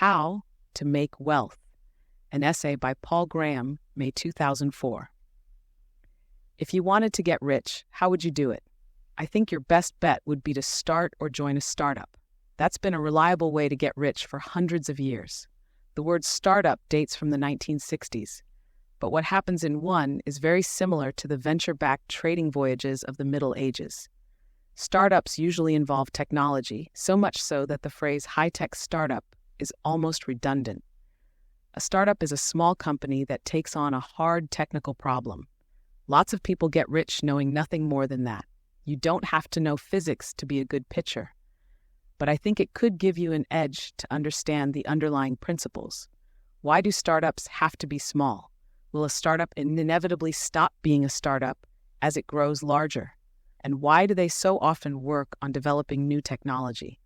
How to Make Wealth, an essay by Paul Graham, May 2004. If you wanted to get rich, how would you do it? I think your best bet would be to start or join a startup. That's been a reliable way to get rich for hundreds of years. The word startup dates from the 1960s, but what happens in one is very similar to the venture-backed trading voyages of the Middle Ages. Startups usually involve technology, so much so that the phrase high-tech startup is almost redundant. A startup is a small company that takes on a hard technical problem. Lots of people get rich knowing nothing more than that. You don't have to know physics to be a good pitcher. But I think it could give you an edge to understand the underlying principles. Why do startups have to be small? Will a startup inevitably stop being a startup as it grows larger? And why do they so often work on developing new technology?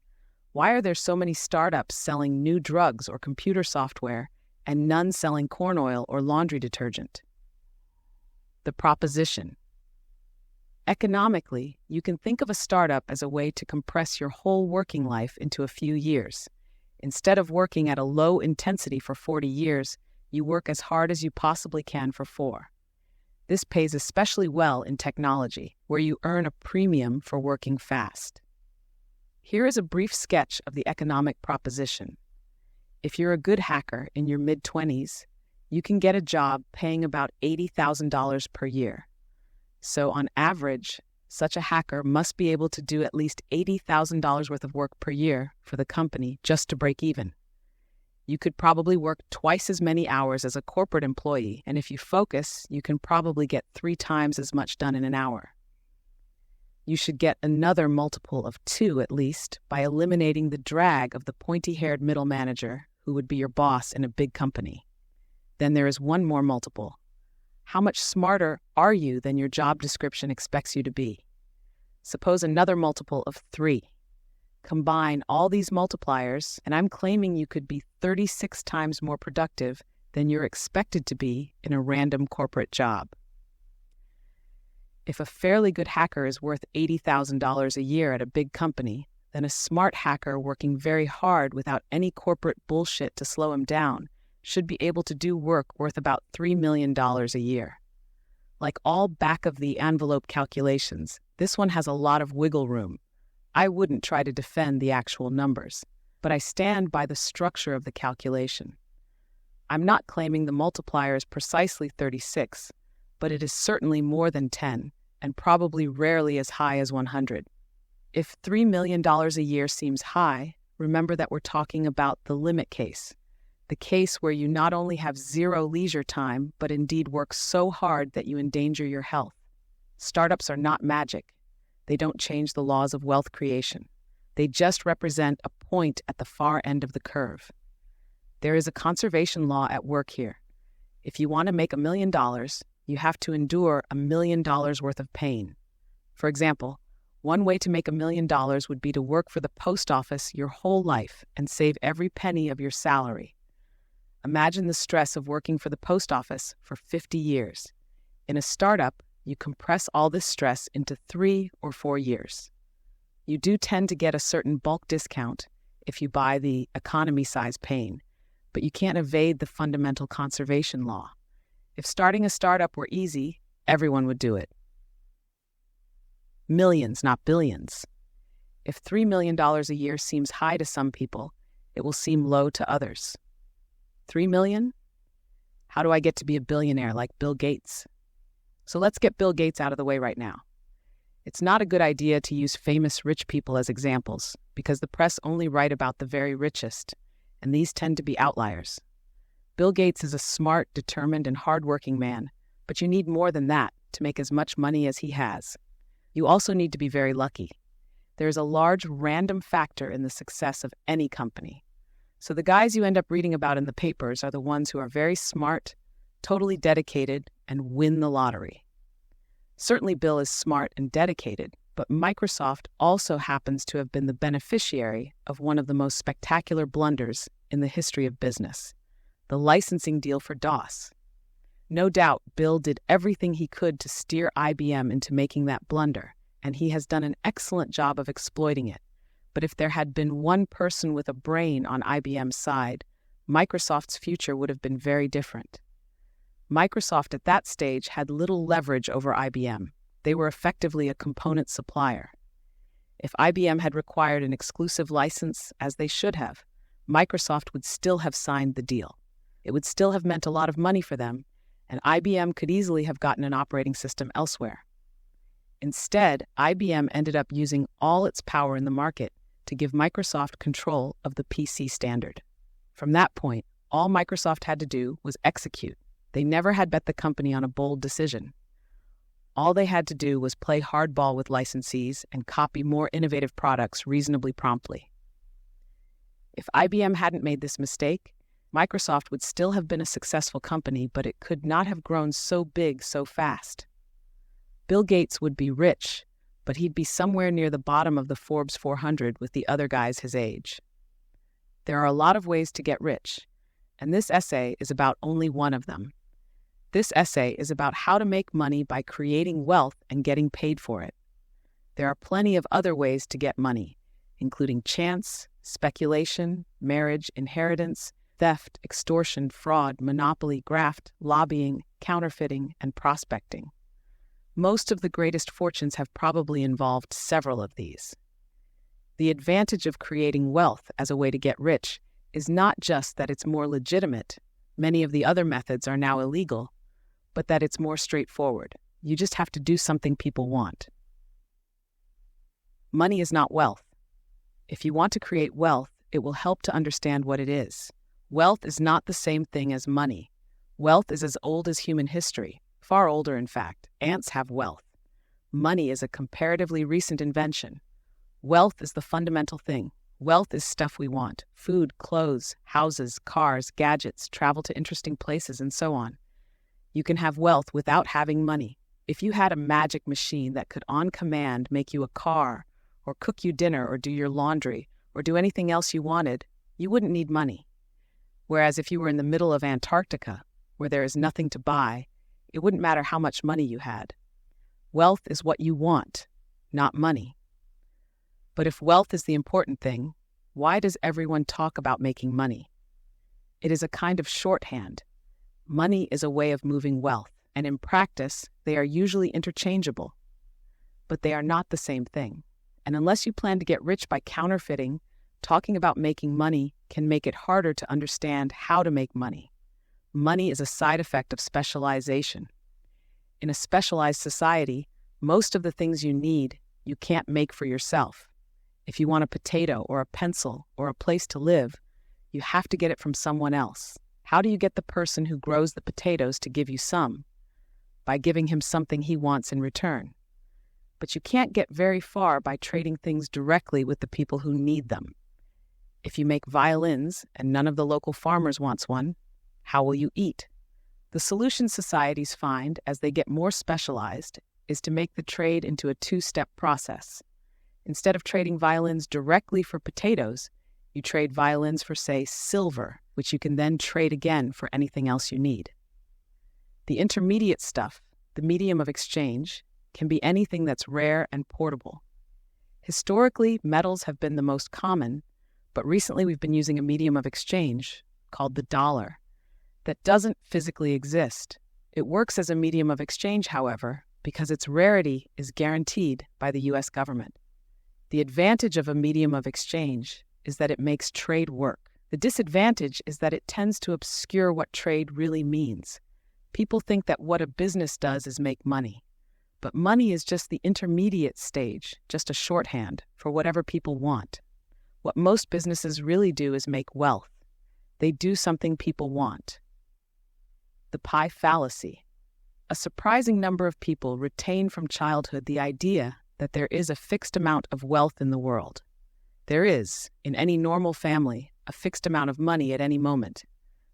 Why are there so many startups selling new drugs or computer software and none selling corn oil or laundry detergent? The proposition. Economically, you can think of a startup as a way to compress your whole working life into a few years. Instead of working at a low intensity for 40 years, you work as hard as you possibly can for 4. This pays especially well in technology, where you earn a premium for working fast. Here is a brief sketch of the economic proposition. If you're a good hacker in your mid-20s, you can get a job paying about $80,000 per year. So on average, such a hacker must be able to do at least $80,000 worth of work per year for the company just to break even. You could probably work twice as many hours as a corporate employee, and if you focus, you can probably get 3 times as much done in an hour. You should get another multiple of 2 at least by eliminating the drag of the pointy-haired middle manager who would be your boss in a big company. Then there is one more multiple. How much smarter are you than your job description expects you to be? Suppose another multiple of 3. Combine all these multipliers, and I'm claiming you could be 36 times more productive than you're expected to be in a random corporate job. If a fairly good hacker is worth $80,000 a year at a big company, then a smart hacker working very hard without any corporate bullshit to slow him down should be able to do work worth about $3 million a year. Like all back-of-the-envelope calculations, this one has a lot of wiggle room. I wouldn't try to defend the actual numbers, but I stand by the structure of the calculation. I'm not claiming the multiplier is precisely 36, but it is certainly more than 10, and probably rarely as high as 100. If $3 million a year seems high, remember that we're talking about the limit case, the case where you not only have 0 leisure time, but indeed work so hard that you endanger your health. Startups are not magic. They don't change the laws of wealth creation. They just represent a point at the far end of the curve. There is a conservation law at work here. If you want to make $1 million, you have to endure $1 million worth of pain. For example, one way to make $1 million would be to work for the post office your whole life and save every penny of your salary. Imagine the stress of working for the post office for 50 years. In a startup, you compress all this stress into 3 or 4 years. You do tend to get a certain bulk discount if you buy the economy-size pain, but you can't evade the fundamental conservation law. If starting a startup were easy, everyone would do it. Millions, not billions. If $3 million a year seems high to some people, it will seem low to others. 3 million? How do I get to be a billionaire like Bill Gates? So let's get Bill Gates out of the way right now. It's not a good idea to use famous rich people as examples because the press only write about the very richest, and these tend to be outliers. Bill Gates is a smart, determined, and hardworking man, but you need more than that to make as much money as he has. You also need to be very lucky. There is a large random factor in the success of any company. So the guys you end up reading about in the papers are the ones who are very smart, totally dedicated, and win the lottery. Certainly Bill is smart and dedicated, but Microsoft also happens to have been the beneficiary of one of the most spectacular blunders in the history of business, the licensing deal for DOS. No doubt Bill did everything he could to steer IBM into making that blunder, and he has done an excellent job of exploiting it. But if there had been one person with a brain on IBM's side, Microsoft's future would have been very different. Microsoft at that stage had little leverage over IBM. They were effectively a component supplier. If IBM had required an exclusive license, as they should have, Microsoft would still have signed the deal. It would still have meant a lot of money for them, and IBM could easily have gotten an operating system elsewhere. Instead, IBM ended up using all its power in the market to give Microsoft control of the PC standard. From that point, all Microsoft had to do was execute. They never had bet the company on a bold decision. All they had to do was play hardball with licensees and copy more innovative products reasonably promptly. If IBM hadn't made this mistake, Microsoft would still have been a successful company, but it could not have grown so big so fast. Bill Gates would be rich, but he'd be somewhere near the bottom of the Forbes 400 with the other guys his age. There are a lot of ways to get rich, and this essay is about only one of them. This essay is about how to make money by creating wealth and getting paid for it. There are plenty of other ways to get money, including chance, speculation, marriage, inheritance, theft, extortion, fraud, monopoly, graft, lobbying, counterfeiting, and prospecting. Most of the greatest fortunes have probably involved several of these. The advantage of creating wealth as a way to get rich is not just that it's more legitimate, many of the other methods are now illegal, but that it's more straightforward. You just have to do something people want. Money is not wealth. If you want to create wealth, it will help to understand what it is. Wealth is not the same thing as money. Wealth is as old as human history, far older in fact. Ants have wealth. Money is a comparatively recent invention. Wealth is the fundamental thing. Wealth is stuff we want: food, clothes, houses, cars, gadgets, travel to interesting places, and so on. You can have wealth without having money. If you had a magic machine that could on command make you a car, or cook you dinner, or do your laundry, or do anything else you wanted, you wouldn't need money. Whereas if you were in the middle of Antarctica, where there is nothing to buy, it wouldn't matter how much money you had. Wealth is what you want, not money. But if wealth is the important thing, why does everyone talk about making money? It is a kind of shorthand. Money is a way of moving wealth, and in practice, they are usually interchangeable. But they are not the same thing. And unless you plan to get rich by counterfeiting, talking about making money can make it harder to understand how to make money. Money is a side effect of specialization. In a specialized society, most of the things you need, you can't make for yourself. If you want a potato or a pencil or a place to live, you have to get it from someone else. How do you get the person who grows the potatoes to give you some? By giving him something he wants in return. But you can't get very far by trading things directly with the people who need them. If you make violins and none of the local farmers wants one, how will you eat? The solution societies find as they get more specialized is to make the trade into a two-step process. Instead of trading violins directly for potatoes, you trade violins for, say, silver, which you can then trade again for anything else you need. The intermediate stuff, the medium of exchange, can be anything that's rare and portable. Historically, metals have been the most common, but recently we've been using a medium of exchange called the dollar that doesn't physically exist. It works as a medium of exchange, however, because its rarity is guaranteed by the U.S. government. The advantage of a medium of exchange is that it makes trade work. The disadvantage is that it tends to obscure what trade really means. People think that what a business does is make money. But money is just the intermediate stage, just a shorthand for whatever people want. What most businesses really do is make wealth. They do something people want. The pie fallacy. A surprising number of people retain from childhood the idea that there is a fixed amount of wealth in the world. There is, in any normal family, a fixed amount of money at any moment.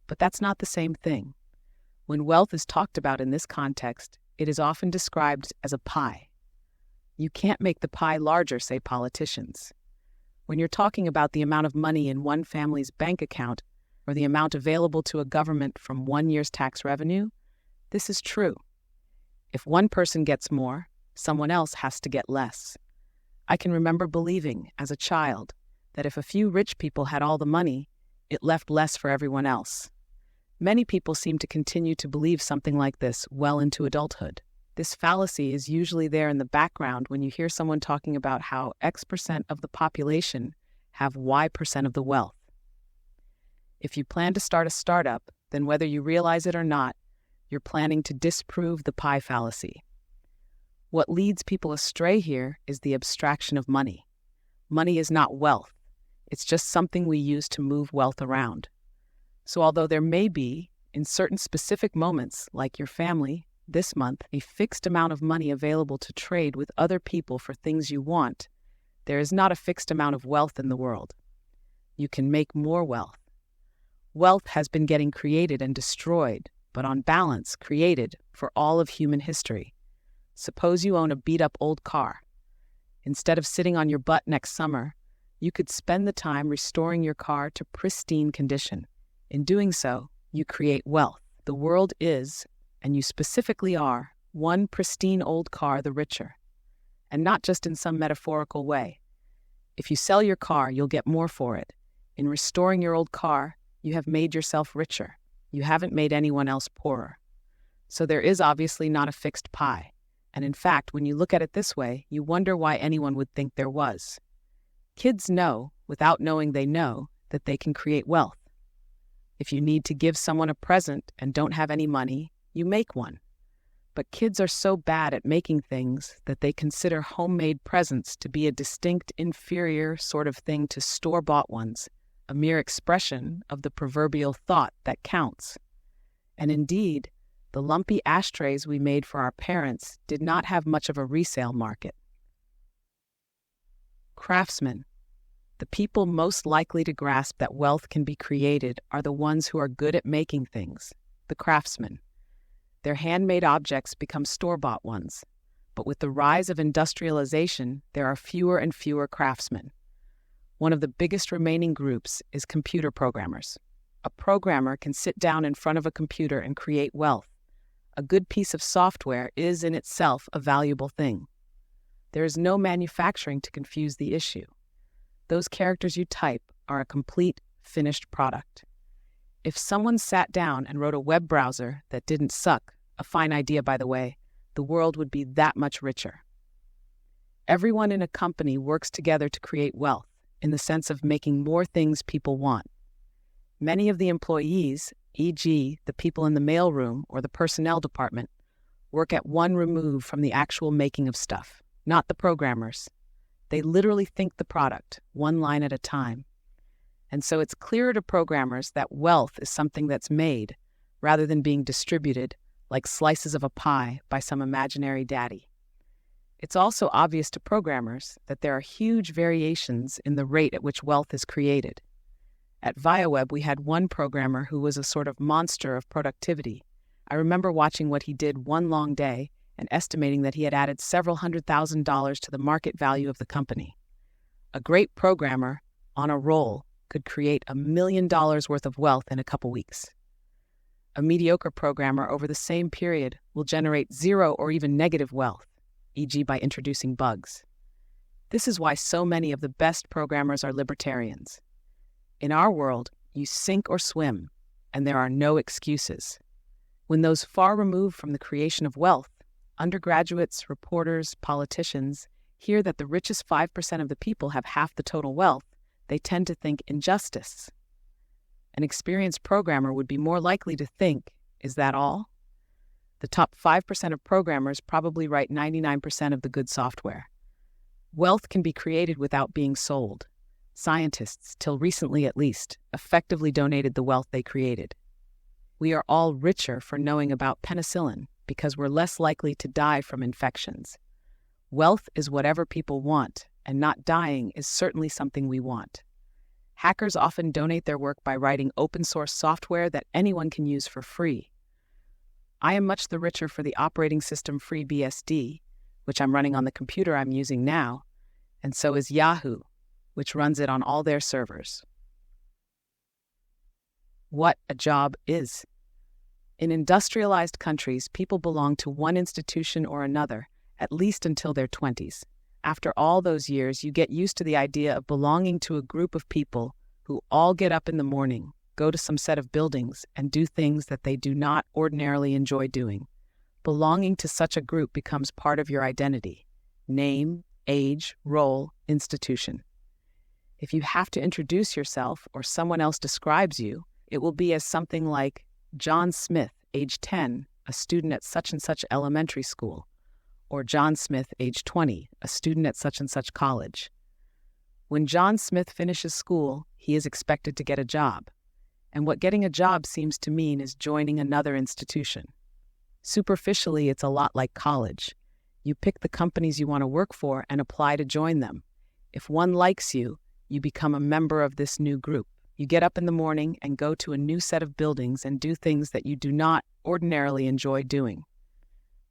But that's not the same thing. When wealth is talked about in this context, it is often described as a pie. You can't make the pie larger, say politicians. When you're talking about the amount of money in one family's bank account or the amount available to a government from 1 year's tax revenue, this is true. If one person gets more, someone else has to get less. I can remember believing, as a child, that if a few rich people had all the money, it left less for everyone else. Many people seem to continue to believe something like this well into adulthood. This fallacy is usually there in the background when you hear someone talking about how X% of the population have Y% of the wealth. If you plan to start a startup, then whether you realize it or not, you're planning to disprove the pie fallacy. What leads people astray here is the abstraction of money. Money is not wealth. It's just something we use to move wealth around. So although there may be, in certain specific moments, like your family, this month, a fixed amount of money available to trade with other people for things you want, there is not a fixed amount of wealth in the world. You can make more wealth. Wealth has been getting created and destroyed, but on balance, created for all of human history. Suppose you own a beat-up old car. Instead of sitting on your butt next summer, you could spend the time restoring your car to pristine condition. In doing so, you create wealth. The world is, and you specifically are, one pristine old car the richer. And not just in some metaphorical way. If you sell your car, you'll get more for it. In restoring your old car, you have made yourself richer. You haven't made anyone else poorer. So there is obviously not a fixed pie. And in fact, when you look at it this way, you wonder why anyone would think there was. Kids know, without knowing they know, that they can create wealth. If you need to give someone a present and don't have any money, you make one. But kids are so bad at making things that they consider homemade presents to be a distinct, inferior sort of thing to store-bought ones, a mere expression of the proverbial thought that counts. And indeed, the lumpy ashtrays we made for our parents did not have much of a resale market. Craftsmen. The people most likely to grasp that wealth can be created are the ones who are good at making things, the craftsmen. Their handmade objects become store-bought ones, but with the rise of industrialization, there are fewer and fewer craftsmen. One of the biggest remaining groups is computer programmers. A programmer can sit down in front of a computer and create wealth. A good piece of software is in itself a valuable thing. There is no manufacturing to confuse the issue. Those characters you type are a complete, finished product. If someone sat down and wrote a web browser that didn't suck, a fine idea by the way, the world would be that much richer. Everyone in a company works together to create wealth, in the sense of making more things people want. Many of the employees, e.g., the people in the mailroom or the personnel department, work at one remove from the actual making of stuff, not the programmers. They literally think the product, one line at a time. And so it's clearer to programmers that wealth is something that's made, rather than being distributed, like slices of a pie by some imaginary daddy. It's also obvious to programmers that there are huge variations in the rate at which wealth is created. At ViaWeb, we had one programmer who was a sort of monster of productivity. I remember watching what he did one long day and estimating that he had added several $100,000 to the market value of the company. A great programmer, on a roll, could create $1 million worth of wealth in a couple weeks. A mediocre programmer over the same period will generate zero or even negative wealth, e.g. by introducing bugs. This is why so many of the best programmers are libertarians. In our world, you sink or swim, and there are no excuses. When those far removed from the creation of wealth, undergraduates, reporters, politicians, hear that the richest 5% of the people have half the total wealth, they tend to think injustice. An experienced programmer would be more likely to think, is that all? The top 5% of programmers probably write 99% of the good software. Wealth can be created without being sold. Scientists, till recently at least, effectively donated the wealth they created. We are all richer for knowing about penicillin because we're less likely to die from infections. Wealth is whatever people want, and not dying is certainly something we want. Hackers often donate their work by writing open-source software that anyone can use for free. I am much the richer for the operating system FreeBSD, which I'm running on the computer I'm using now, and so is Yahoo, which runs it on all their servers. What a job is. In industrialized countries, people belong to one institution or another, at least until their 20s. After all those years, you get used to the idea of belonging to a group of people who all get up in the morning, go to some set of buildings, and do things that they do not ordinarily enjoy doing. Belonging to such a group becomes part of your identity: name, age, role, institution. If you have to introduce yourself or someone else describes you, it will be as something like John Smith, age 10, a student at such and such elementary school, or John Smith, age 20, a student at such and such college. When John Smith finishes school, he is expected to get a job. And what getting a job seems to mean is joining another institution. Superficially, it's a lot like college. You pick the companies you want to work for and apply to join them. If one likes you, you become a member of this new group. You get up in the morning and go to a new set of buildings and do things that you do not ordinarily enjoy doing.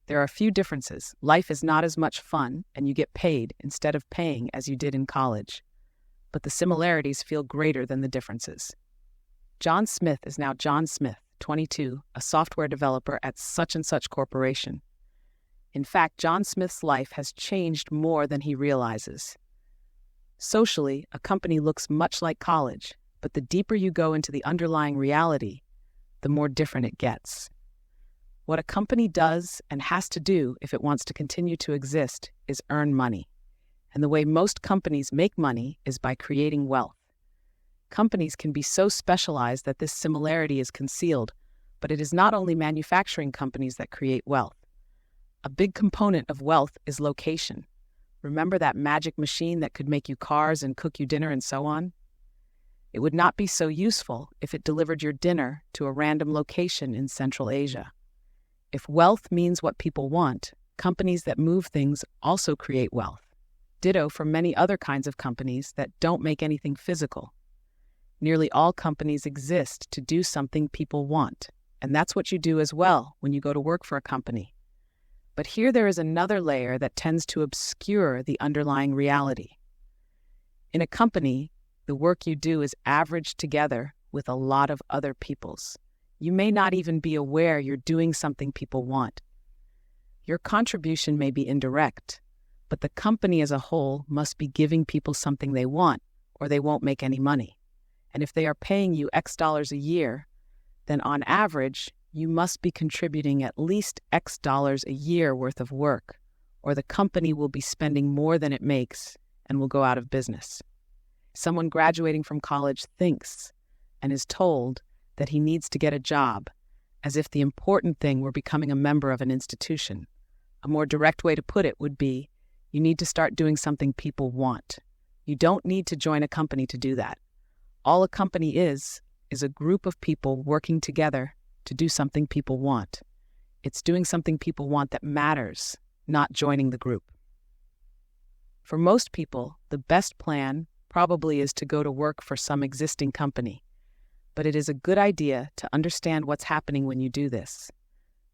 There are a few differences. Life is not as much fun, and you get paid instead of paying as you did in college. But the similarities feel greater than the differences. John Smith is now John Smith, 22, a software developer at such and such corporation. In fact, John Smith's life has changed more than he realizes. Socially, a company looks much like college, but the deeper you go into the underlying reality, the more different it gets. What a company does and has to do if it wants to continue to exist is earn money. And the way most companies make money is by creating wealth. Companies can be so specialized that this similarity is concealed, but it is not only manufacturing companies that create wealth. A big component of wealth is location. Remember that magic machine that could make you cars and cook you dinner and so on? It would not be so useful if it delivered your dinner to a random location in Central Asia. If wealth means what people want, companies that move things also create wealth. Ditto for many other kinds of companies that don't make anything physical. Nearly all companies exist to do something people want, and that's what you do as well when you go to work for a company. But here there is another layer that tends to obscure the underlying reality. In a company, the work you do is averaged together with a lot of other people's. You may not even be aware you're doing something people want. Your contribution may be indirect, but the company as a whole must be giving people something they want, or they won't make any money. And if they are paying you X dollars a year, then on average, you must be contributing at least X dollars a year worth of work, or the company will be spending more than it makes and will go out of business. Someone graduating from college thinks and is told that he needs to get a job, as if the important thing were becoming a member of an institution. A more direct way to put it would be, you need to start doing something people want. You don't need to join a company to do that. All a company is a group of people working together to do something people want. It's doing something people want that matters, not joining the group. For most people, the best plan probably is to go to work for some existing company. But it is a good idea to understand what's happening when you do this.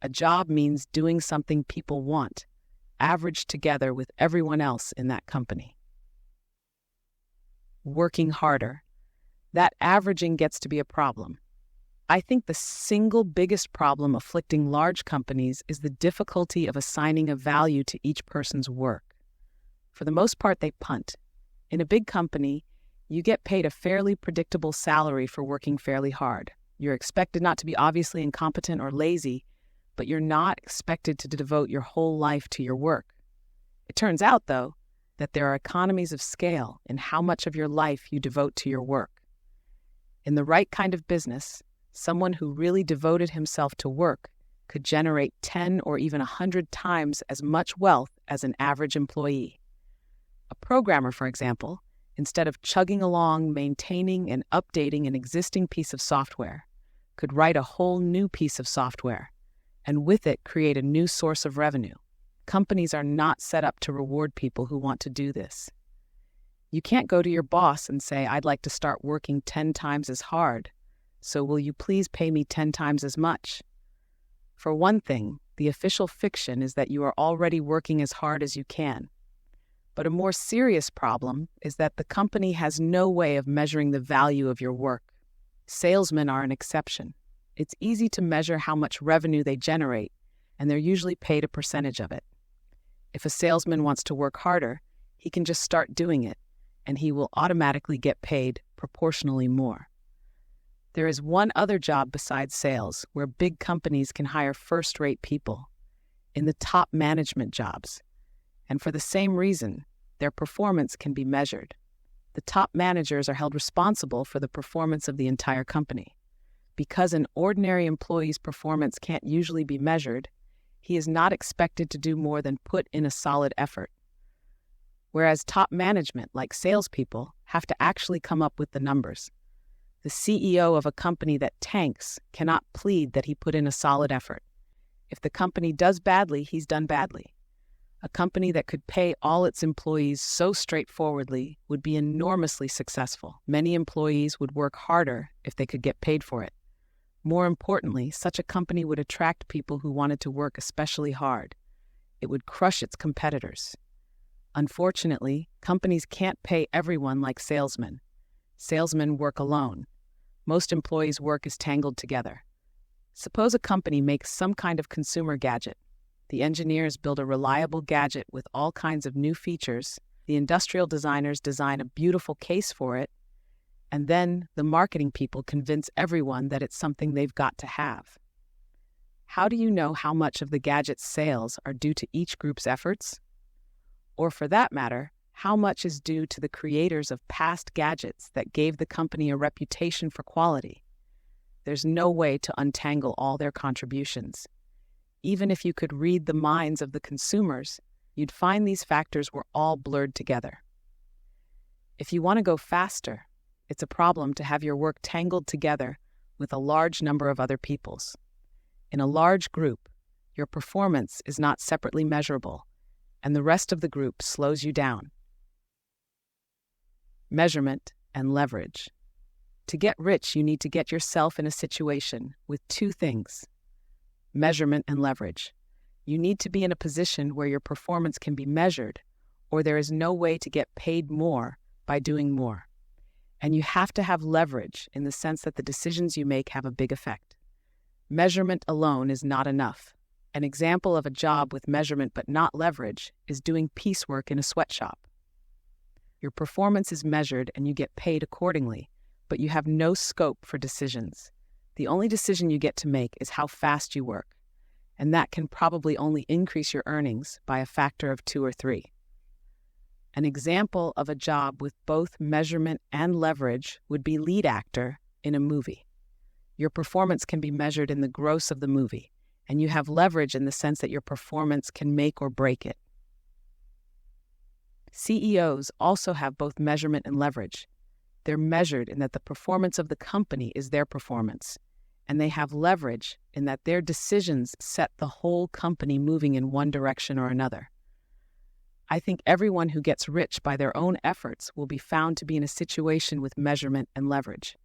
A job means doing something people want, averaged together with everyone else in that company. Working harder. That averaging gets to be a problem. I think the single biggest problem afflicting large companies is the difficulty of assigning a value to each person's work. For the most part, they punt. In a big company, you get paid a fairly predictable salary for working fairly hard. You're expected not to be obviously incompetent or lazy, but you're not expected to devote your whole life to your work. It turns out, though, that there are economies of scale in how much of your life you devote to your work. In the right kind of business, someone who really devoted himself to work could generate 10 or even 100 times as much wealth as an average employee. A programmer, for example, instead of chugging along, maintaining and updating an existing piece of software, could write a whole new piece of software, and with it create a new source of revenue. Companies are not set up to reward people who want to do this. You can't go to your boss and say, I'd like to start working 10 times as hard, so will you please pay me 10 times as much? For one thing, the official fiction is that you are already working as hard as you can. But a more serious problem is that the company has no way of measuring the value of your work. Salesmen are an exception. It's easy to measure how much revenue they generate, and they're usually paid a percentage of it. If a salesman wants to work harder, he can just start doing it, and he will automatically get paid proportionally more. There is one other job besides sales where big companies can hire first-rate people, in the top management jobs. And for the same reason, their performance can be measured. The top managers are held responsible for the performance of the entire company. Because an ordinary employee's performance can't usually be measured, he is not expected to do more than put in a solid effort. Whereas top management, like salespeople, have to actually come up with the numbers. The CEO of a company that tanks cannot plead that he put in a solid effort. If the company does badly, he's done badly. A company that could pay all its employees so straightforwardly would be enormously successful. Many employees would work harder if they could get paid for it. More importantly, such a company would attract people who wanted to work especially hard. It would crush its competitors. Unfortunately, companies can't pay everyone like salesmen. Salesmen work alone. Most employees' work is tangled together. Suppose a company makes some kind of consumer gadget. The engineers build a reliable gadget with all kinds of new features. The industrial designers design a beautiful case for it. And then the marketing people convince everyone that it's something they've got to have. How do you know how much of the gadget's sales are due to each group's efforts? Or for that matter, how much is due to the creators of past gadgets that gave the company a reputation for quality? There's no way to untangle all their contributions. Even if you could read the minds of the consumers, you'd find these factors were all blurred together. If you want to go faster, it's a problem to have your work tangled together with a large number of other people's. In a large group, your performance is not separately measurable, and the rest of the group slows you down. Measurement and leverage. To get rich, you need to get yourself in a situation with two things: measurement and leverage. You need to be in a position where your performance can be measured, or there is no way to get paid more by doing more. And you have to have leverage in the sense that the decisions you make have a big effect. Measurement alone is not enough. An example of a job with measurement but not leverage is doing piecework in a sweatshop. Your performance is measured and you get paid accordingly, but you have no scope for decisions. The only decision you get to make is how fast you work, and that can probably only increase your earnings by a factor of 2 or 3. An example of a job with both measurement and leverage would be lead actor in a movie. Your performance can be measured in the gross of the movie, and you have leverage in the sense that your performance can make or break it. CEOs also have both measurement and leverage. They're measured in that the performance of the company is their performance, and they have leverage in that their decisions set the whole company moving in one direction or another. I think everyone who gets rich by their own efforts will be found to be in a situation with measurement and leverage.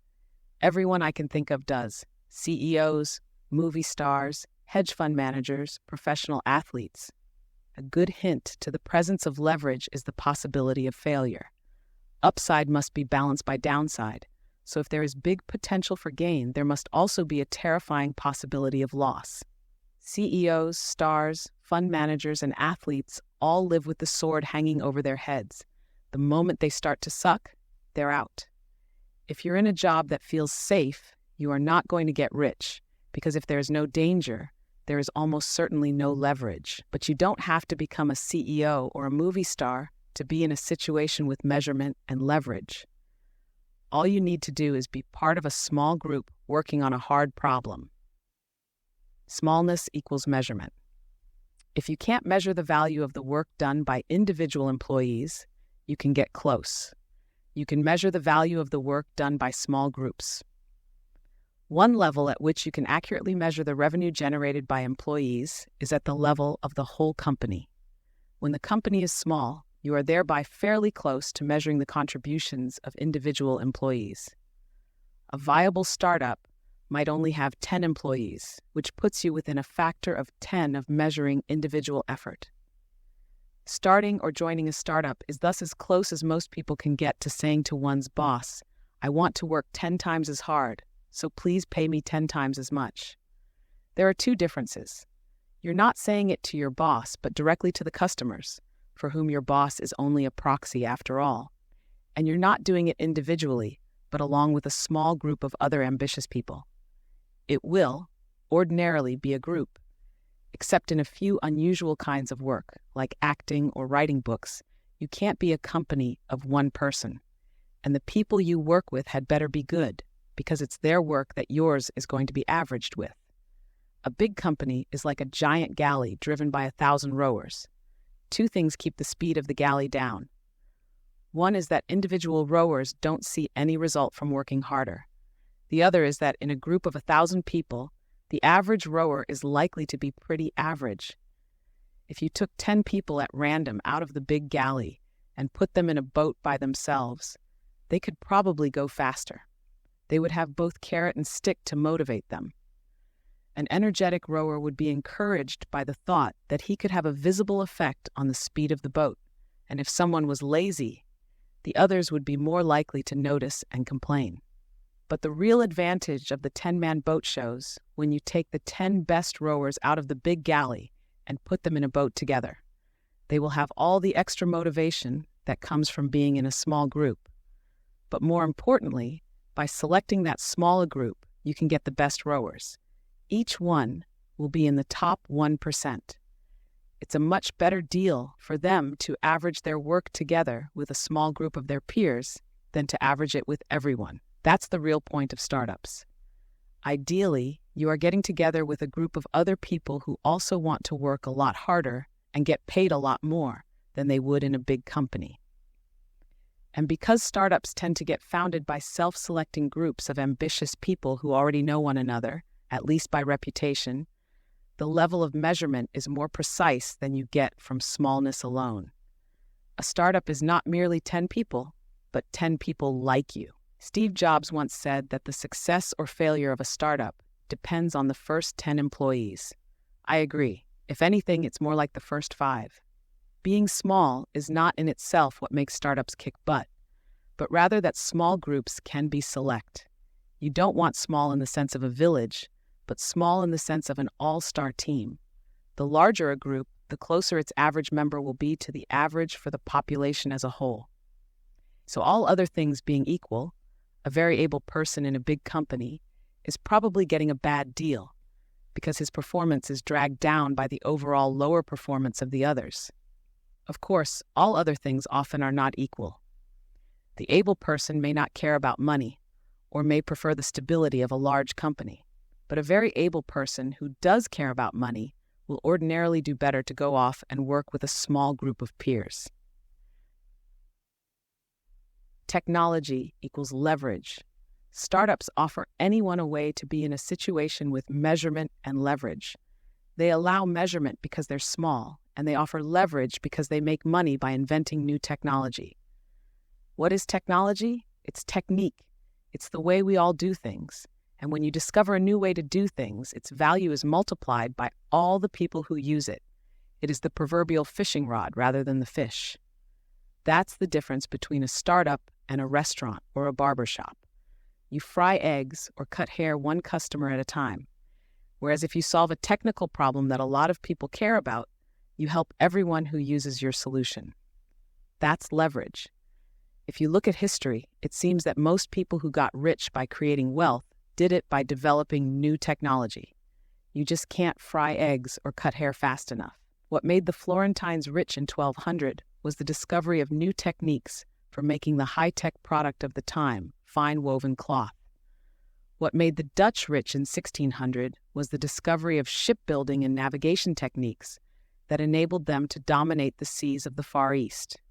Everyone I can think of does: CEOs, movie stars, hedge fund managers, professional athletes. A good hint to the presence of leverage is the possibility of failure. Upside must be balanced by downside, so if there is big potential for gain, there must also be a terrifying possibility of loss. CEOs, stars, fund managers, and athletes all live with the sword hanging over their heads. The moment they start to suck, they're out. If you're in a job that feels safe, you are not going to get rich, because if there is no danger, there is almost certainly no leverage. But you don't have to become a CEO or a movie star to be in a situation with measurement and leverage. All you need to do is be part of a small group working on a hard problem. Smallness equals measurement. If you can't measure the value of the work done by individual employees, you can get close. You can measure the value of the work done by small groups. One level at which you can accurately measure the revenue generated by employees is at the level of the whole company. When the company is small, you are thereby fairly close to measuring the contributions of individual employees. A viable startup might only have 10 employees, which puts you within a factor of 10 of measuring individual effort. Starting or joining a startup is thus as close as most people can get to saying to one's boss, "I want to work 10 times as hard, so please pay me 10 times as much." There are two differences. You're not saying it to your boss, but directly to the customers, for whom your boss is only a proxy after all. And you're not doing it individually, but along with a small group of other ambitious people. It will, ordinarily, be a group. Except in a few unusual kinds of work, like acting or writing books, you can't be a company of one person. And the people you work with had better be good, because it's their work that yours is going to be averaged with. A big company is like a giant galley driven by 1,000 rowers. Two things keep the speed of the galley down. One is that individual rowers don't see any result from working harder. The other is that in a group of 1,000 people, the average rower is likely to be pretty average. If you took 10 people at random out of the big galley and put them in a boat by themselves, they could probably go faster. They would have both carrot and stick to motivate them. An energetic rower would be encouraged by the thought that he could have a visible effect on the speed of the boat, and if someone was lazy, the others would be more likely to notice and complain. But the real advantage of the 10-man boat shows when you take the 10 best rowers out of the big galley and put them in a boat together. They will have all the extra motivation that comes from being in a small group. But more importantly, by selecting that smaller group, you can get the best rowers. Each one will be in the top 1%. It's a much better deal for them to average their work together with a small group of their peers than to average it with everyone. That's the real point of startups. Ideally, you are getting together with a group of other people who also want to work a lot harder and get paid a lot more than they would in a big company. And because startups tend to get founded by self-selecting groups of ambitious people who already know one another, at least by reputation, the level of measurement is more precise than you get from smallness alone. A startup is not merely 10 people, but 10 people like you. Steve Jobs once said that the success or failure of a startup depends on the first 10 employees. I agree. If anything, it's more like the first 5. Being small is not in itself what makes startups kick butt, but rather that small groups can be select. You don't want small in the sense of a village, but small in the sense of an all-star team. The larger a group, the closer its average member will be to the average for the population as a whole. So all other things being equal, a very able person in a big company is probably getting a bad deal because his performance is dragged down by the overall lower performance of the others. Of course, all other things often are not equal. The able person may not care about money or may prefer the stability of a large company, but a very able person who does care about money will ordinarily do better to go off and work with a small group of peers. Technology equals leverage. Startups offer anyone a way to be in a situation with measurement and leverage. They allow measurement because they're small, and they offer leverage because they make money by inventing new technology. What is technology? It's technique. It's the way we all do things. And when you discover a new way to do things, its value is multiplied by all the people who use it. It is the proverbial fishing rod rather than the fish. That's the difference between a startup and a restaurant or a barber shop. You fry eggs or cut hair one customer at a time. Whereas if you solve a technical problem that a lot of people care about, you help everyone who uses your solution. That's leverage. If you look at history, it seems that most people who got rich by creating wealth did it by developing new technology. You just can't fry eggs or cut hair fast enough. What made the Florentines rich in 1200 was the discovery of new techniques for making the high-tech product of the time, fine woven cloth. What made the Dutch rich in 1600 was the discovery of shipbuilding and navigation techniques that enabled them to dominate the seas of the Far East.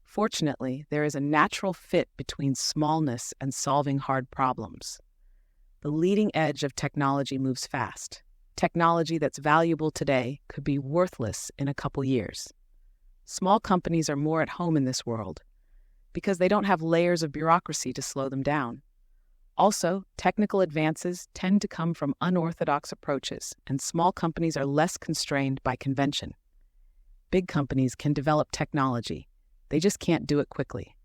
Fortunately, there is a natural fit between smallness and solving hard problems. The leading edge of technology moves fast. Technology that's valuable today could be worthless in a couple years. Small companies are more at home in this world because they don't have layers of bureaucracy to slow them down. Also, technical advances tend to come from unorthodox approaches, and small companies are less constrained by convention. Big companies can develop technology. They just can't do it quickly.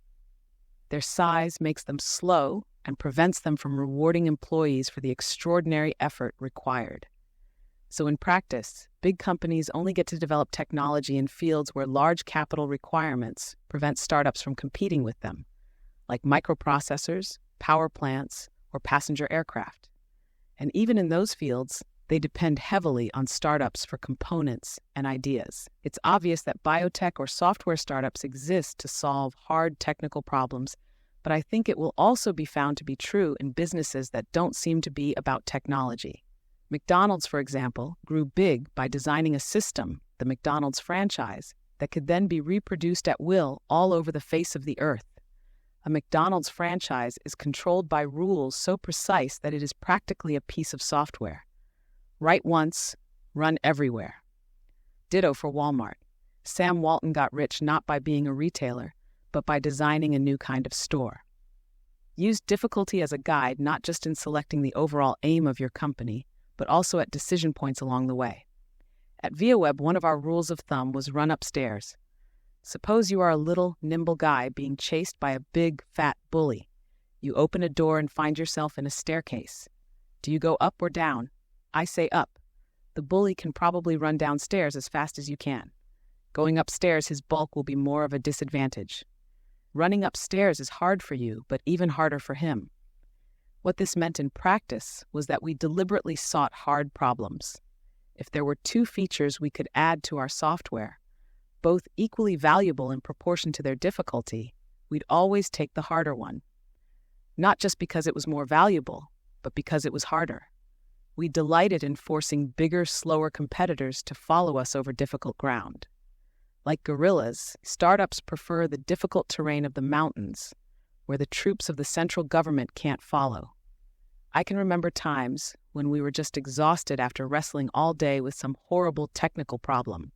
Their size makes them slow and prevents them from rewarding employees for the extraordinary effort required. So in practice, big companies only get to develop technology in fields where large capital requirements prevent startups from competing with them, like microprocessors, power plants, or passenger aircraft. And even in those fields, they depend heavily on startups for components and ideas. It's obvious that biotech or software startups exist to solve hard technical problems, but I think it will also be found to be true in businesses that don't seem to be about technology. McDonald's, for example, grew big by designing a system, the McDonald's franchise, that could then be reproduced at will all over the face of the earth. A McDonald's franchise is controlled by rules so precise that it is practically a piece of software. Write once, run everywhere. Ditto for Walmart. Sam Walton got rich not by being a retailer, but by designing a new kind of store. Use difficulty as a guide, not just in selecting the overall aim of your company, but also at decision points along the way. At ViaWeb, one of our rules of thumb was run upstairs. Suppose you are a little, nimble guy being chased by a big, fat bully. You open a door and find yourself in a staircase. Do you go up or down? I say up. The bully can probably run downstairs as fast as you can. Going upstairs, his bulk will be more of a disadvantage. Running upstairs is hard for you, but even harder for him. What this meant in practice was that we deliberately sought hard problems. If there were two features we could add to our software, both equally valuable in proportion to their difficulty, we'd always take the harder one. Not just because it was more valuable, but because it was harder. We delighted in forcing bigger, slower competitors to follow us over difficult ground. Like gorillas, startups prefer the difficult terrain of the mountains, where the troops of the central government can't follow. I can remember times when we were just exhausted after wrestling all day with some horrible technical problem.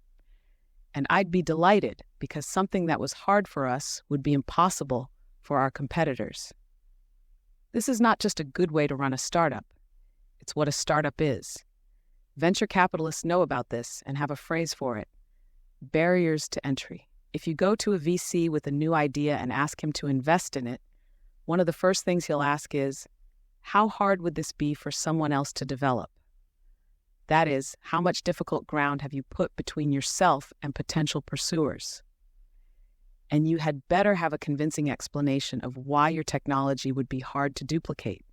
And I'd be delighted because something that was hard for us would be impossible for our competitors. This is not just a good way to run a startup. It's what a startup is. Venture capitalists know about this and have a phrase for it: barriers to entry. If you go to a VC with a new idea and ask him to invest in it, one of the first things he'll ask is, how hard would this be for someone else to develop? That is, how much difficult ground have you put between yourself and potential pursuers? And you had better have a convincing explanation of why your technology would be hard to duplicate.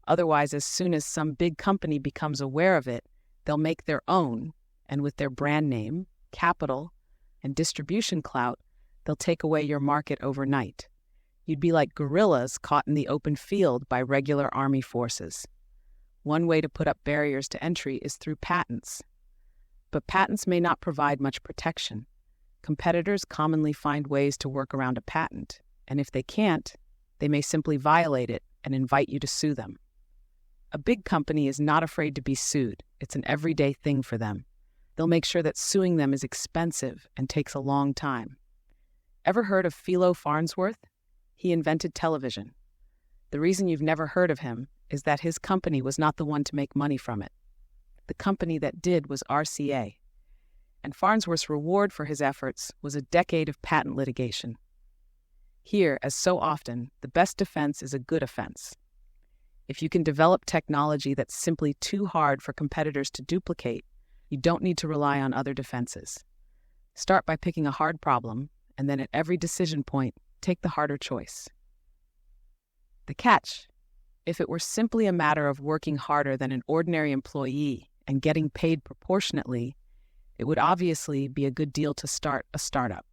Otherwise, as soon as some big company becomes aware of it, they'll make their own, and with their brand name, capital, and distribution clout, they'll take away your market overnight. You'd be like guerrillas caught in the open field by regular army forces. One way to put up barriers to entry is through patents. But patents may not provide much protection. Competitors commonly find ways to work around a patent, and if they can't, they may simply violate it and invite you to sue them. A big company is not afraid to be sued. It's an everyday thing for them. They'll make sure that suing them is expensive and takes a long time. Ever heard of Philo Farnsworth? He invented television. The reason you've never heard of him is that his company was not the one to make money from it. The company that did was RCA. And Farnsworth's reward for his efforts was a decade of patent litigation. Here, as so often, the best defense is a good offense. If you can develop technology that's simply too hard for competitors to duplicate, you don't need to rely on other defenses. Start by picking a hard problem, and then at every decision point, take the harder choice. The catch: if it were simply a matter of working harder than an ordinary employee and getting paid proportionately, it would obviously be a good deal to start a startup.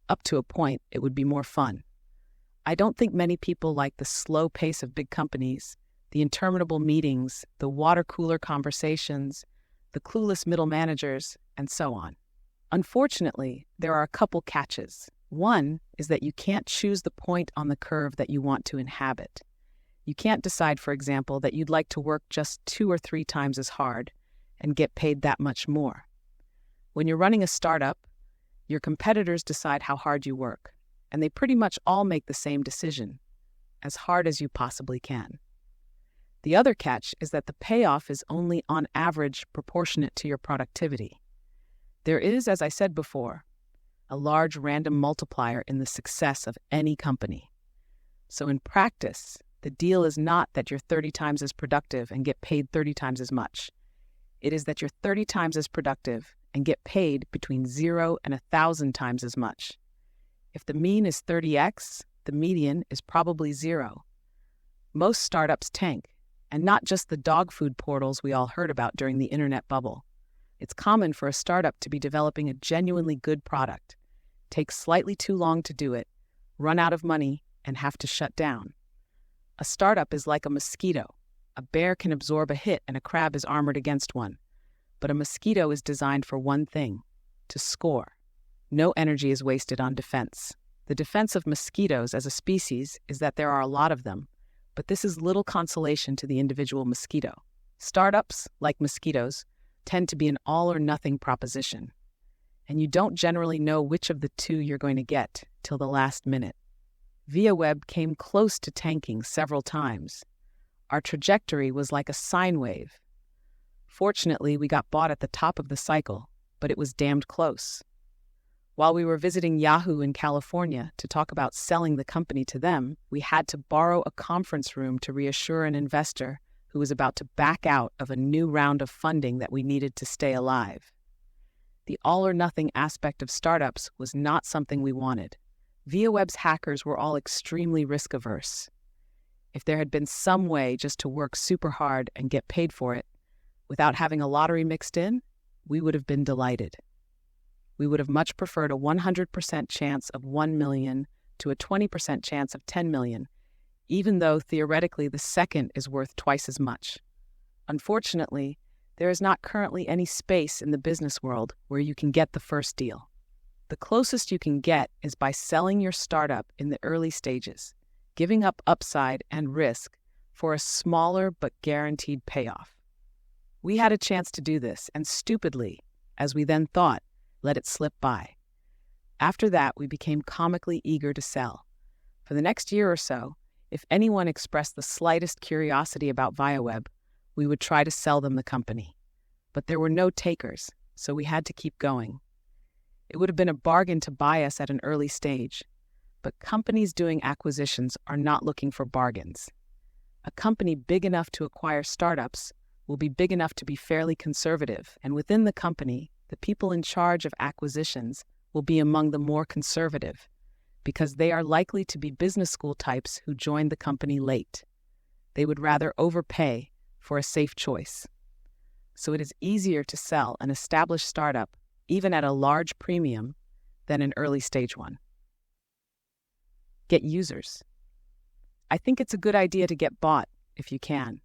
Up to a point, it would be more fun. I don't think many people like the slow pace of big companies, the interminable meetings, the water cooler conversations, the clueless middle managers, and so on. Unfortunately, there are a couple catches. One is that you can't choose the point on the curve that you want to inhabit. You can't decide, for example, that you'd like to work just 2 or 3 times as hard and get paid that much more. When you're running a startup, your competitors decide how hard you work, and they pretty much all make the same decision: as hard as you possibly can. The other catch is that the payoff is only on average proportionate to your productivity. There is, as I said before, a large random multiplier in the success of any company. So in practice, the deal is not that you're 30 times as productive and get paid 30 times as much. It is that you're 30 times as productive and get paid between 0 and 1,000 times as much. If the mean is 30x, the median is probably 0. Most startups tank, and not just the dog food portals we all heard about during the internet bubble. It's common for a startup to be developing a genuinely good product, take slightly too long to do it, run out of money, and have to shut down. A startup is like a mosquito. A bear can absorb a hit and a crab is armored against one. But a mosquito is designed for one thing: to score. No energy is wasted on defense. The defense of mosquitoes as a species is that there are a lot of them, but this is little consolation to the individual mosquito. Startups, like mosquitoes, tend to be an all-or-nothing proposition, and you don't generally know which of the two you're going to get till the last minute. ViaWeb came close to tanking several times. Our trajectory was like a sine wave. Fortunately, we got bought at the top of the cycle, but it was damned close. While we were visiting Yahoo in California to talk about selling the company to them, we had to borrow a conference room to reassure an investor who was about to back out of a new round of funding that we needed to stay alive. The all-or-nothing aspect of startups was not something we wanted. ViaWeb's hackers were all extremely risk-averse. If there had been some way just to work super hard and get paid for it, without having a lottery mixed in, we would have been delighted. We would have much preferred a 100% chance of 1 million to a 20% chance of 10 million, even though theoretically the second is worth twice as much. Unfortunately, there is not currently any space in the business world where you can get the first deal. The closest you can get is by selling your startup in the early stages, giving up upside and risk for a smaller but guaranteed payoff. We had a chance to do this, and stupidly, as we then thought, let it slip by. After that, we became comically eager to sell. For the next year or so, if anyone expressed the slightest curiosity about ViaWeb, we would try to sell them the company. But there were no takers, so we had to keep going. It would have been a bargain to buy us at an early stage, but companies doing acquisitions are not looking for bargains. A company big enough to acquire startups will be big enough to be fairly conservative, and within the company, the people in charge of acquisitions will be among the more conservative, because they are likely to be business school types who joined the company late. They would rather overpay for a safe choice. So it is easier to sell an established startup, even at a large premium, than an early-stage one. Get users. I think it's a good idea to get bought, if you can.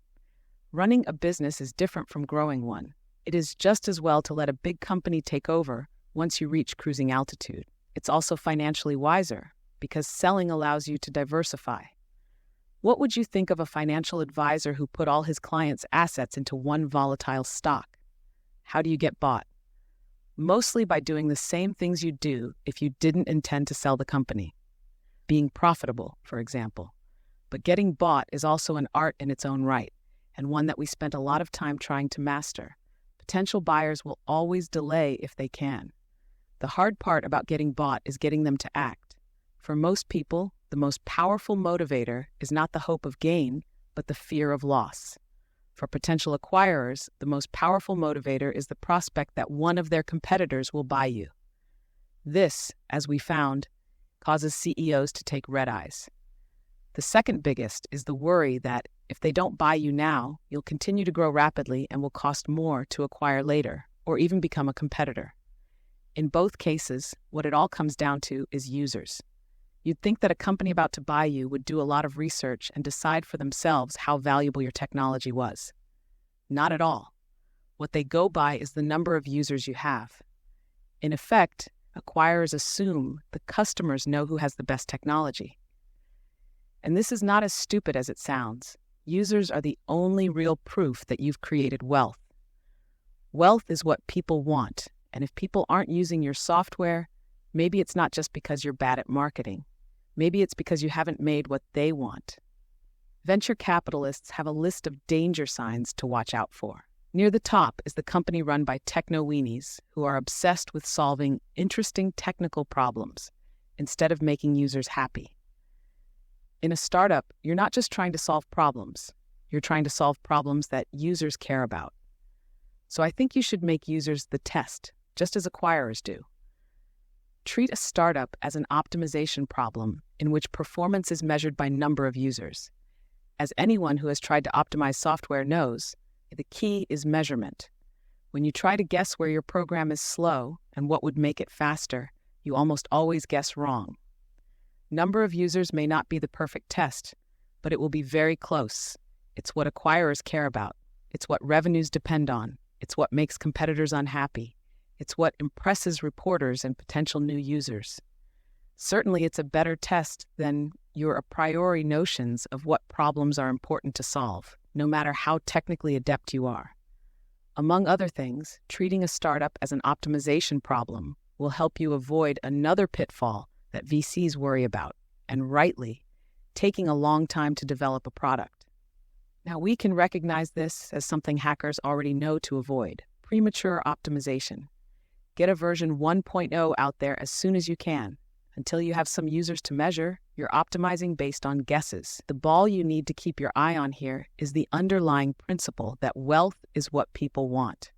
Running a business is different from growing one. It is just as well to let a big company take over once you reach cruising altitude. It's also financially wiser, because selling allows you to diversify. What would you think of a financial advisor who put all his clients' assets into one volatile stock? How do you get bought? Mostly by doing the same things you'd do if you didn't intend to sell the company. Being profitable, for example. But getting bought is also an art in its own right, and one that we spent a lot of time trying to master. Potential buyers will always delay if they can. The hard part about getting bought is getting them to act. For most people, the most powerful motivator is not the hope of gain, but the fear of loss. For potential acquirers, the most powerful motivator is the prospect that one of their competitors will buy you. This, as we found, causes CEOs to take red eyes. The second biggest is the worry that if they don't buy you now, you'll continue to grow rapidly and will cost more to acquire later, or even become a competitor. In both cases, what it all comes down to is users. You'd think that a company about to buy you would do a lot of research and decide for themselves how valuable your technology was. Not at all. What they go by is the number of users you have. In effect, acquirers assume the customers know who has the best technology. And this is not as stupid as it sounds. Users are the only real proof that you've created wealth. Wealth is what people want, and if people aren't using your software, maybe it's not just because you're bad at marketing. Maybe it's because you haven't made what they want. Venture capitalists have a list of danger signs to watch out for. Near the top is the company run by techno-weenies who are obsessed with solving interesting technical problems instead of making users happy. In a startup, you're not just trying to solve problems. You're trying to solve problems that users care about. So I think you should make users the test, just as acquirers do. Treat a startup as an optimization problem in which performance is measured by number of users. As anyone who has tried to optimize software knows, the key is measurement. When you try to guess where your program is slow and what would make it faster, you almost always guess wrong. Number of users may not be the perfect test, but it will be very close. It's what acquirers care about. It's what revenues depend on. It's what makes competitors unhappy. It's what impresses reporters and potential new users. Certainly, it's a better test than your a priori notions of what problems are important to solve, no matter how technically adept you are. Among other things, treating a startup as an optimization problem will help you avoid another pitfall that VCs worry about, and rightly, taking a long time to develop a product. Now, we can recognize this as something hackers already know to avoid: premature optimization. Get a version 1.0 out there as soon as you can. Until you have some users to measure, you're optimizing based on guesses. The ball you need to keep your eye on here is the underlying principle that wealth is what people want.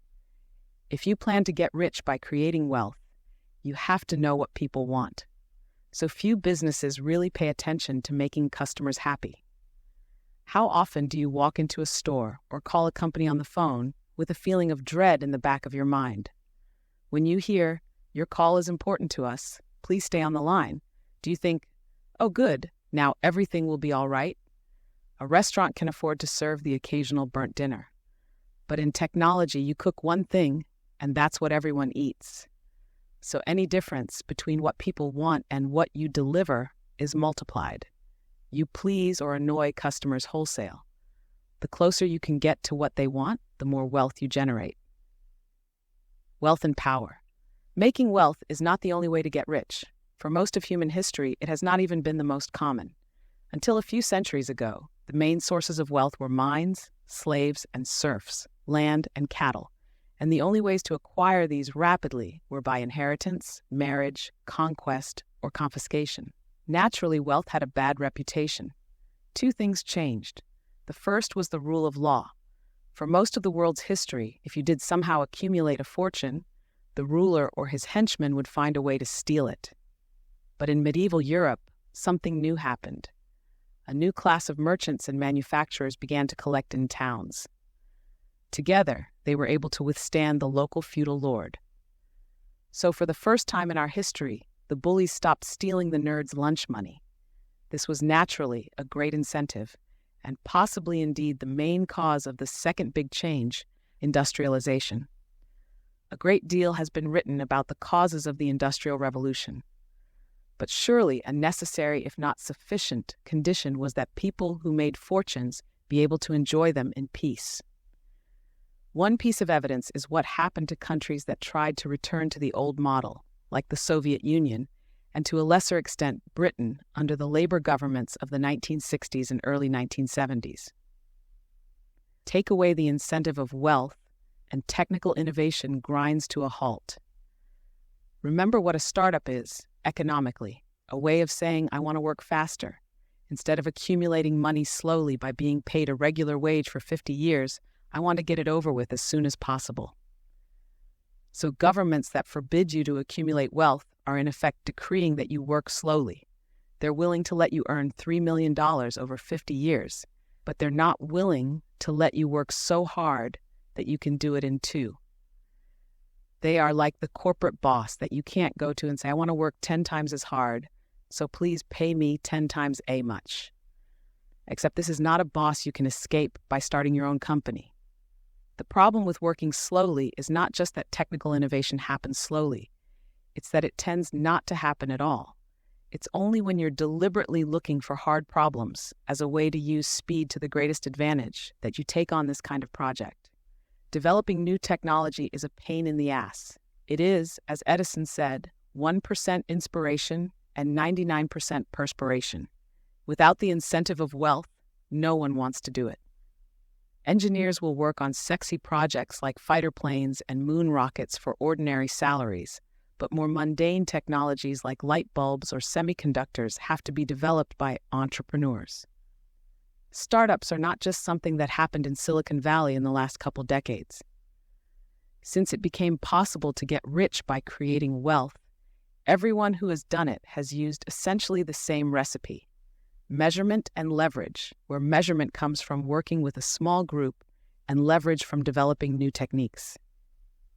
If you plan to get rich by creating wealth, you have to know what people want. So few businesses really pay attention to making customers happy. How often do you walk into a store or call a company on the phone with a feeling of dread in the back of your mind? When you hear, "Your call is important to us, please stay on the line," do you think, "Oh good, now everything will be all right"? A restaurant can afford to serve the occasional burnt dinner. But in technology, you cook one thing, and that's what everyone eats. So any difference between what people want and what you deliver is multiplied. You please or annoy customers wholesale. The closer you can get to what they want, the more wealth you generate. Wealth and power. Making wealth is not the only way to get rich. For most of human history, it has not even been the most common. Until a few centuries ago, the main sources of wealth were mines, slaves, and serfs, land, and cattle. And the only ways to acquire these rapidly were by inheritance, marriage, conquest, or confiscation. Naturally, wealth had a bad reputation. Two things changed. The first was the rule of law. For most of the world's history, if you did somehow accumulate a fortune, the ruler or his henchmen would find a way to steal it. But in medieval Europe, something new happened. A new class of merchants and manufacturers began to collect in towns. Together, they were able to withstand the local feudal lord. So for the first time in our history, the bullies stopped stealing the nerds' lunch money. This was naturally a great incentive, and possibly indeed the main cause of the second big change, industrialization. A great deal has been written about the causes of the Industrial Revolution. But surely a necessary, if not sufficient, condition was that people who made fortunes be able to enjoy them in peace. One piece of evidence is what happened to countries that tried to return to the old model, like the Soviet Union, and to a lesser extent Britain under the labor governments of the 1960s and early 1970s. Take away the incentive of wealth, and technical innovation grinds to a halt. Remember what a startup is, economically, a way of saying, "I want to work faster." Instead of accumulating money slowly by being paid a regular wage for 50 years, I want to get it over with as soon as possible. So governments that forbid you to accumulate wealth are in effect decreeing that you work slowly. They're willing to let you earn $3 million over 50 years, but they're not willing to let you work so hard that you can do it in 2. They are like the corporate boss that you can't go to and say, "I want to work 10 times as hard, so please pay me 10 times as much." Except this is not a boss you can escape by starting your own company. The problem with working slowly is not just that technical innovation happens slowly. It's that it tends not to happen at all. It's only when you're deliberately looking for hard problems as a way to use speed to the greatest advantage that you take on this kind of project. Developing new technology is a pain in the ass. It is, as Edison said, 1% inspiration and 99% perspiration. Without the incentive of wealth, no one wants to do it. Engineers will work on sexy projects like fighter planes and moon rockets for ordinary salaries, but more mundane technologies like light bulbs or semiconductors have to be developed by entrepreneurs. Startups are not just something that happened in Silicon Valley in the last couple decades. Since it became possible to get rich by creating wealth, everyone who has done it has used essentially the same recipe: measurement and leverage, where measurement comes from working with a small group and leverage from developing new techniques.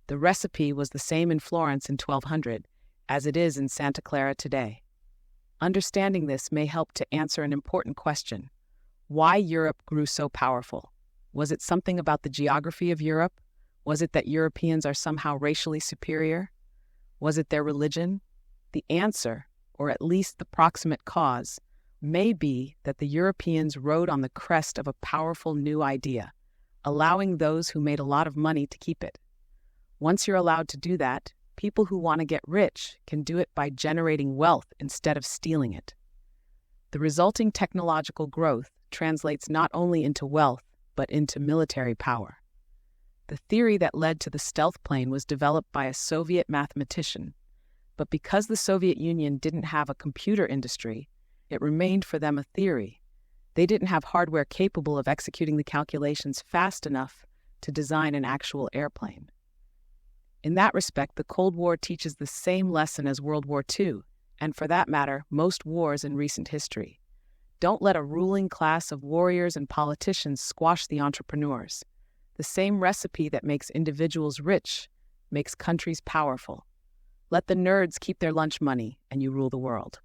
The recipe was the same in Florence in 1200 as it is in Santa Clara today. Understanding this may help to answer an important question: why Europe grew so powerful. Was it something about the geography of Europe? Was it that Europeans are somehow racially superior? Was it their religion? The answer, or at least the proximate cause, may be that the Europeans rode on the crest of a powerful new idea, allowing those who made a lot of money to keep it. Once you're allowed to do that, people who want to get rich can do it by generating wealth instead of stealing it. The resulting technological growth translates not only into wealth, but into military power. The theory that led to the stealth plane was developed by a Soviet mathematician, but because the Soviet Union didn't have a computer industry, it remained for them a theory. They didn't have hardware capable of executing the calculations fast enough to design an actual airplane. In that respect, the Cold War teaches the same lesson as World War II, and for that matter, most wars in recent history. Don't let a ruling class of warriors and politicians squash the entrepreneurs. The same recipe that makes individuals rich makes countries powerful. Let the nerds keep their lunch money, and you rule the world.